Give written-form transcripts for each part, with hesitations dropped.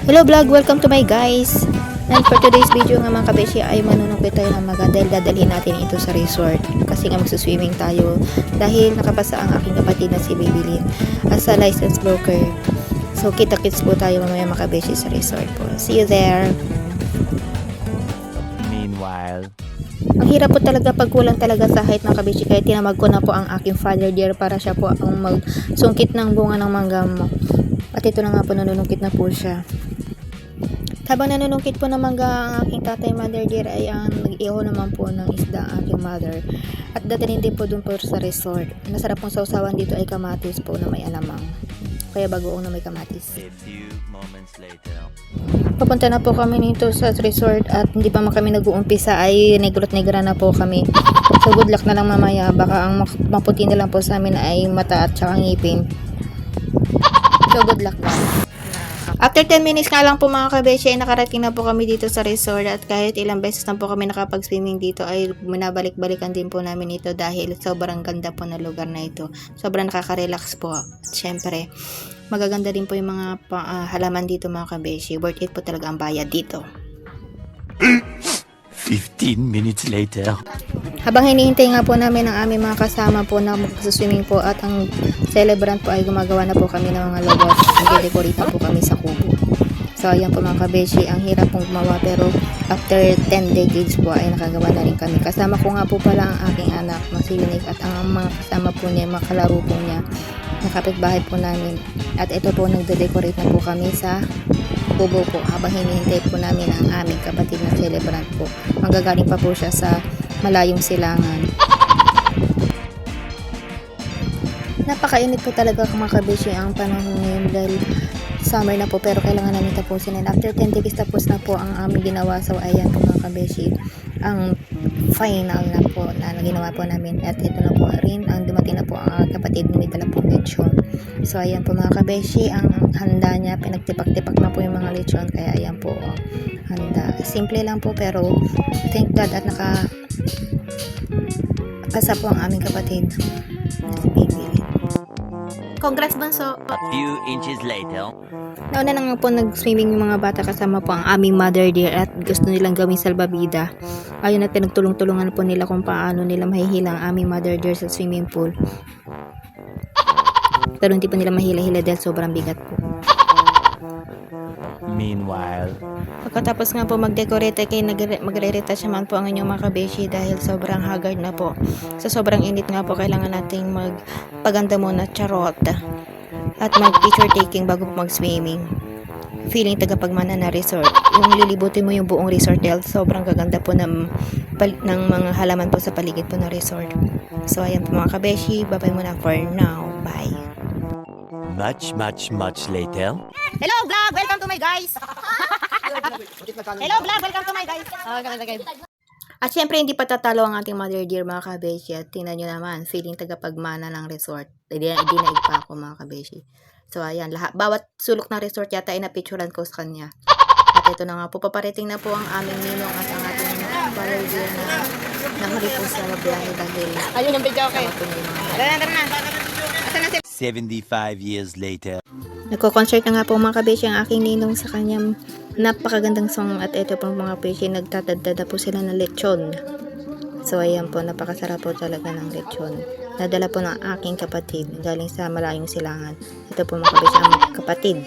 Hello vlog, welcome to my guys. And for today's video nga mga kabeshi ay manunungkit tayo ng maga dahil dadalhin natin ito sa resort. Kasi nga magsuswimming tayo dahil nakapasa ang aking kapatid na si Baby Lynn as a licensed broker. So kita-kits po tayo mamaya mga kabeshi sa resort po. See you there. Meanwhile, Ang hirap po talaga pag kulang talaga sa height mga kabeshi kaya tinamag ko na po ang aking father dear para siya po ang magsungkit ng bunga ng mangga mo. At ito na nga po nanunungkit na po siya. Habang nanunungkit po ng mangga ang aking tatay mother dear ay ang nag-iho naman po ng isda ang aking mother. At dadalhin din po dun po sa resort. Masarap pong sausawan dito ay kamatis po na may alamang. Kaya bagoong na may kamatis. a few moments later. Papunta na po kami nito sa resort at hindi pa man kami nag-uumpisa ay negrot negra na po kami. So good luck na lang mamaya. Baka ang maputi na lang po sa amin ay mata at saka ngipin. So good luck lang. After 10 minutes nga lang po mga kabeshi ay nakarating na po kami dito sa resort at kahit ilang beses na po kami nakapag-swimming dito ay minabalik-balikan din po namin ito dahil sobrang ganda po na lugar na ito. Sobrang nakaka-relax po. At syempre, magaganda din po yung mga halaman dito mga kabeshi. Worth it po talaga ang bayad dito. 15 minutes later. Habang hinihintay nga po namin ang aming mga kasama po na magsuswimming po at ang celebrant po ay gumagawa na po kami ng mga logo at nag-decorate na po kami sa kubo. So ayan po mga kabeshi, ang hirap pong gumawa pero after 10 decades po ay nakagawa na rin kami. Kasama ko nga po pala ang aking anak na si Unique at ang mga kasama po niya, mga kalaro po niya na kapitbahay po namin. At ito po nagde-decorate na po kami sa kubo po habang hinihintay po namin ang aming kapatid na celebrant po. Manggagaling pa po siya sa malayong silangan. Napakainit po talaga mga kabeshi ang panahon ngayon dahil summer na po pero kailangan namin tapusin. And after 10 days tapos na po ang aming ginawa. So ayan po mga kabeshi ang final na po na ginawa po namin. At ito na po rin ang dumating na po ang kapatid ni may dala po lechon. So ayan po mga kabeshi ang handa niya. Pinagtipak-tipak na po yung mga lechon. Kaya ayan po handa. Simple lang po pero thank God at nakapasa po ang aming kapatid. Congrats Bunso! A few inches later. Nauna na nga po nag-swimming yung mga bata kasama po ang aming mother dear at gusto nilang gawing salbabida. Ayun at pinagtulong-tulungan po nila kung paano nila mahihila ang aming mother dear sa swimming pool. Pero hindi po nila mahila-hila dahil sobrang bigat po. Meanwhile, Pagkatapos nga po mag-decorate ay magre-retouch naman po ang inyong mga kabeshi dahil sobrang haggard na po. Sa sobrang init nga po kailangan nating magpaganda muna charot at mag-picture taking bago mag-swimming. Feeling tagapagmana na resort. Yung lilibutin mo yung buong resort dahil sobrang gaganda po ng mga halaman po sa paligid po ng resort. So ayan po mga kabeshi, bye-bye muna for now. Bye! much later. Hello vlog! Welcome to my guys! Hello vlog! Welcome to my guys! At syempre hindi pa tatalo ang ating mother dear mga kabeshi. At tingnan nyo naman, feeling tagapagmana ng resort. Hindi na pa ako mga kabeshi. So ayan, bawat sulok ng resort yata ay napicturan ko sa kanya. At ito na nga po, paparating na po ang aming ninong at ang ating mother dear na nahuli po sa biyahe dahil ayun yung video kayo. Tara na. 75 years later. Nagko-concert na nga po mga kabeshi ang aking ninong sa kanyang napakagandang song at ito po mga kabeshi nagtatadada po sila ng lechon. So ayan po, napakasarap po talaga ng lechon. Nadala po ng aking kapatid galing sa malayong silangan. Ito po mga kabeshi ang kapatid.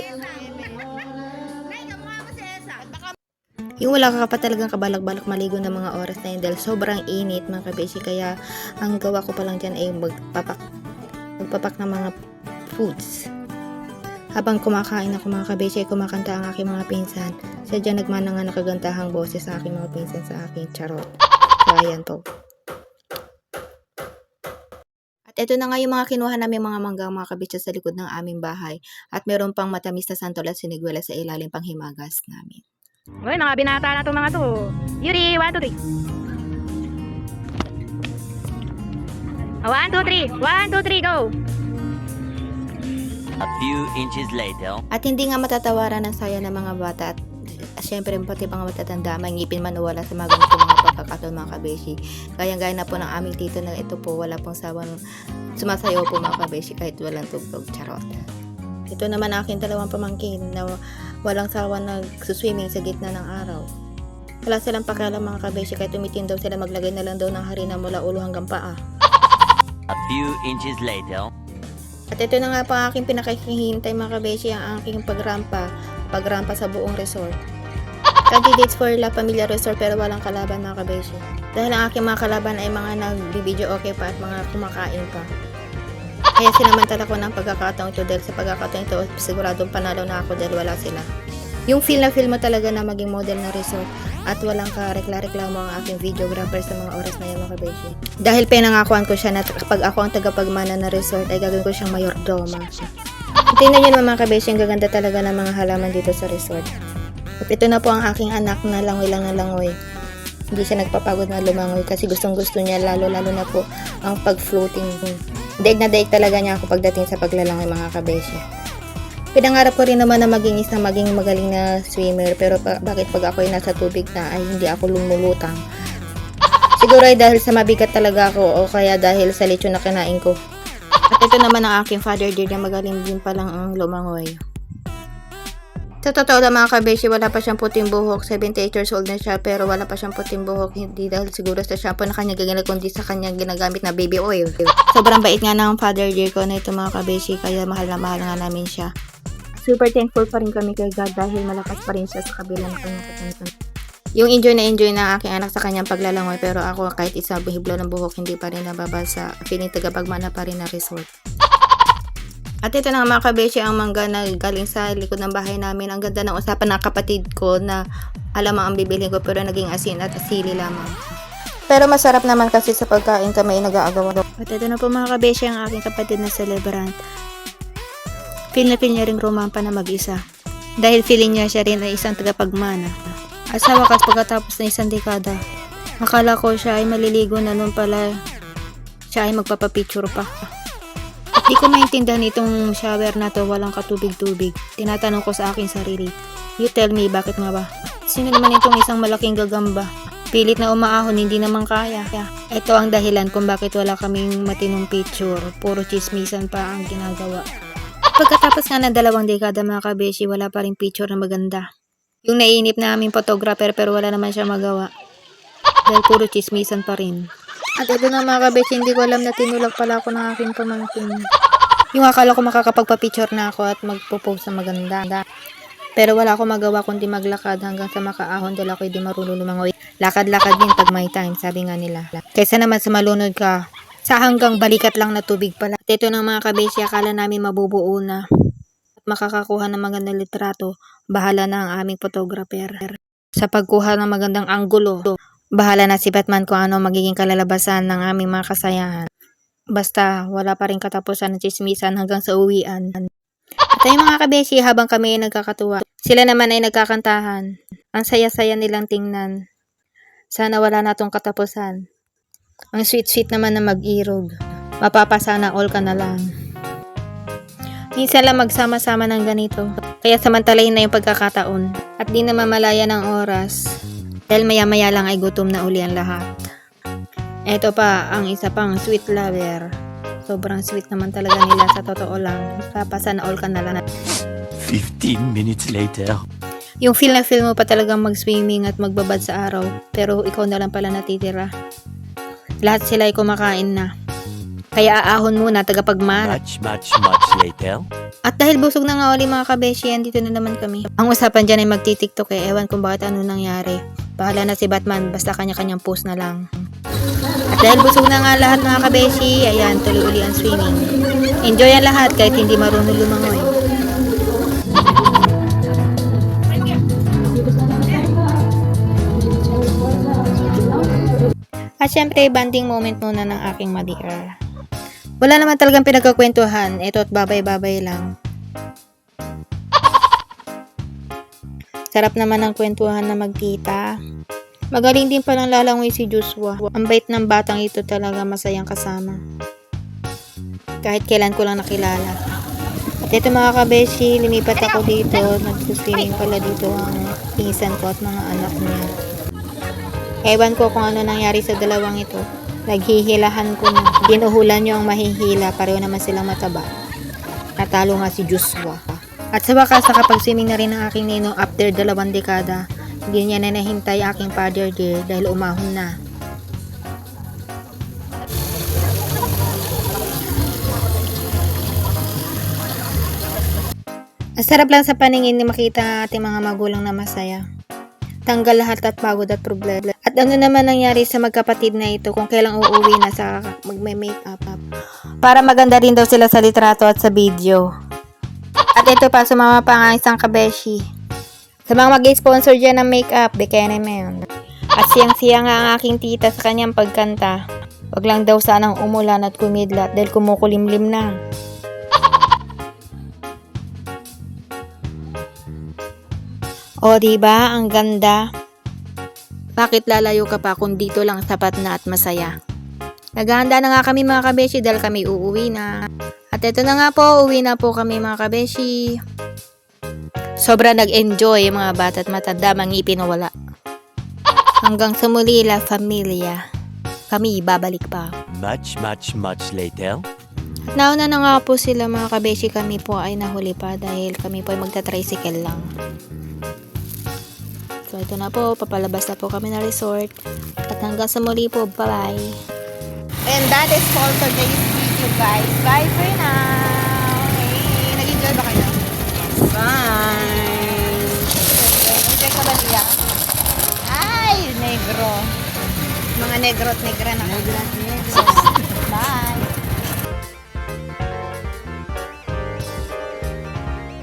Yung wala ka pa talagang kabalak-balak maligo ng mga oras na yun dahil sobrang init mga kabeshi kaya ang gawa ko pa lang dyan ay magpapak ng mga foods. Habang kumakain ako mga kabeshi ay kumakanta ang aking mga pinsan. Sadya nagmana nga nakagandahang boses sa aking mga pinsan sa aking charot. So ayan po. At ito na nga yung mga kinuha namin mga manggang mga kabeshi sa likod ng aming bahay. At meron pang matamis na santol at siniguela sa ilalim pang himagas namin. Uy, mga binata na itong mga to. Yuri, 1, 2, 3. 1, 2, 3. 1, 2, 3, go! A few inches later. At hindi nga matatawaran ng saya ng mga bata at syempre pati mga matatanda, may ngipin man o wala sa mga ganito mga pagkakataon mga kabeshi. Gaya na po ng aming tito na ito po, wala pong sawang sumasayaw po mga kabeshi kahit walang tugtog, charot. Ito naman aking dalawang pamangkin na walang sawa nag-swimming sa gitna ng araw. Wala silang pakialam mga kabeshi, kahit tumitin daw sila, maglagay na lang daw ng harina mula ulo hanggang paa. A few inches later. At ito na nga po ang aking pinakahihintay mga kabeshi, ang aking pagrampa sa buong resort. Candidates for La Familia Resort pero walang kalaban mga kabeshi. Dahil ang aking mga kalaban ay mga nagbibideo okay pa at mga kumakain pa. Kaya sinamantala ko ng pagkakataong ito dahil sa pagkakataong ito siguradong panalo na ako dahil wala sila. Yung feel na feel mo talaga na maging model na resort at walang karekla-reklamo ang aking videographer sa mga oras na yun mga kabeshi. Dahil pinangakuan ko siya na kapag ako ang tagapagmana na resort ay gagawin ko siyang mayordoma. Tingnan nyo naman mga kabeshi, ang gaganda talaga ng mga halaman dito sa resort. At ito na po ang aking anak na langoy lang na langoy. Hindi siya nagpapagod na lumangoy kasi gustong gusto niya lalo na po ang pag-floating. Daig na daig talaga niya ako pagdating sa paglalangoy mga kabeshi. Pinangarap ko rin naman na maging magaling na swimmer pero bakit pag ako'y nasa tubig na ay hindi ako lumulutang? Siguro ay dahil sa mabigat talaga ako o kaya dahil sa lechon na kinain ko. At ito naman ang aking father dear na magaling din palang ang lumangoy. Sa totoo lang mga kabeshi, wala pa siyang puting buhok. 78 years old na siya pero wala pa siyang puting buhok. Hindi dahil siguro sa shampoo na kanya gagamit kundi sa kanyang ginagamit na baby oil. Sobrang bait nga ng father dear ko na ito mga kabeshi kaya mahal na mahal nga namin siya. Super thankful pa rin kami kay God dahil malakas pa rin siya sa kabila ng kanyang katansan. Yung enjoy na aking anak sa kanyang paglalangoy pero ako kahit isang hiblo ng buhok hindi pa rin nababasa. Feeling tagapagmana pa rin na resort. At ito na mga kabeshi ang mangga na galing sa likod ng bahay namin. Ang ganda ng usapan ng kapatid ko na alam ang bibilhin ko pero naging asin at asili lamang. Pero masarap naman kasi sa pagkain kami nag-aagawan. At ito na po mga kabeshi ang aking kapatid na celebrant. Feel na feel niya ring romampa na mag-isa. Dahil feeling niya siya rin ay isang tagapagmana. At sa wakas pagkatapos ng isang dekada, akala ko siya ay maliligo na noon pala siya ay magpapapicture pa. Di ko maintindihan itong shower na to, walang katubig-tubig. Tinatanong ko sa aking sarili, you tell me, bakit nga ba? Sino naman itong isang malaking gagamba? Pilit na umaahon, hindi naman kaya. Ito ang dahilan kung bakit wala kaming matinong picture. Puro chismisan pa ang ginagawa. Pagkatapos nga ng 2 dekada mga kabeshi, wala pa rin picture na maganda. Yung naiinip na aming photographer pero wala naman siya magawa. Dahil puro chismisan pa rin. At ito na mga kabeshi, hindi ko alam na tinulak pala ako ng aking pamangkin. Yung akala ko makakapagpa-picture na ako at magpo-post na maganda. Pero wala ako magawa kundi maglakad hanggang sa makaahon dahil ako hindi marunong lumangoy. Lakad-lakad din pag may time, sabi nga nila. Kaysa naman sa malunod ka, sa hanggang balikat lang na tubig pala. At ito na mga kabeshi, akala namin mabubuo na. At makakakuha ng magandang litrato, bahala na ang aming photographer. Sa pagkuha ng magandang anggulo, bahala na si Batman kung ano magiging kalalabasan ng aming mga kasayahan. Basta, wala pa rin katapusan ng chismisan hanggang sa uwian. At ay mga kabeshi, habang kami ay nagkakatuwa, sila naman ay nagkakantahan. Ang saya-saya nilang tingnan. Sana wala na tong katapusan. Ang sweet-sweet naman na mag-irog. Mapapasana all ka na lang. Minsan lang magsama-sama ng ganito. Kaya samantalahin na yung pagkakataon. At di na mamalaya ng oras. Dahil maya-maya lang ay gutom na uli ang lahat. Eto pa, ang isa pang sweet lover. Sobrang sweet naman talaga nila sa totoo lang. Papasana all ka na lang. 15 minutes later. Yung feel na feel mo pa talagang mag-swimming at magbabad sa araw. Pero ikaw na lang pala natitira. Lahat sila ay kumakain na. Kaya aahon muna, tagapagmana. Much later. At dahil busog na nga uli mga kabeshi, dito na naman kami. Ang usapan dyan ay magti-tiktok ewan kung bakit ano nangyari. Bahala na si Batman, basta kanya-kanyang post na lang. At dahil busog na nga lahat mga kabeshi, ayan, tuloy uli ang swimming. Enjoy ang lahat kahit hindi marunong lumangoy. At syempre, banding moment muna ng aking mother. Wala naman talagang pinagkakwentuhan. Ito at babay-babay lang. Sarap naman ng kwentuhan na magtita. Magaling din palang lalangoy si Joshua. Ang bait ng batang ito talaga, masayang kasama. Kahit kailan ko lang nakilala. At ito mga kabeshi, lumipat ako dito. Nagsuswimming pala dito ang pinsan ko at mga anak niya. Ewan ko kung ano nangyari sa dalawang ito. Naghihilahan ko na. Ginuhulan nyo ang mahihila. Pareho naman silang mataba. Natalo nga si Joshua. At sa wakas, nakapag-swimming na rin ang aking ninong after 2 dekada. Hindi niya na nahintay aking father dear dahil umahon na. Ang sarap lang sa paningin ni makita ang ating mga magulang na masaya. Tanggal lahat at pagod at problema. At ano naman nangyari sa magkapatid na ito kung kailang uuwi na sa magme-makeup up. Para maganda rin daw sila sa litrato at sa video. At ito pa, sumama pa ang isang kabeshi. Sa mga mag-sponsor dyan ng makeup, di kaya naman. At siyang-siya nga ang aking tita sa kanyang pagkanta. Wag lang daw sanang umulan at kumidlat dahil kumukulimlim na. O diba, ang ganda? Bakit lalayo ka pa kung dito lang sapat na at masaya? Naghahanda na nga kami mga kabeshi dahil kami uuwi na. At ito na nga po, uwi na po kami mga kabeshi. Sobra nag-enjoy yung mga bata at matanda, mangipin o wala. Hanggang sa muli, la familia. Kami babalik pa. Much later. Nauna na nga po sila mga kabeshi, kami po ay nahuli pa dahil kami po ay magta-tricycle lang. So ito na po, papalabas na po kami na resort. At hanggang sa muli po, bye-bye. And that is all for today's video guys. Bye for now. Okay, nag-enjoy ba kayo? Bye! Enjoy ka ba niya? Ay, negro. Mga negro at negra na. Bye!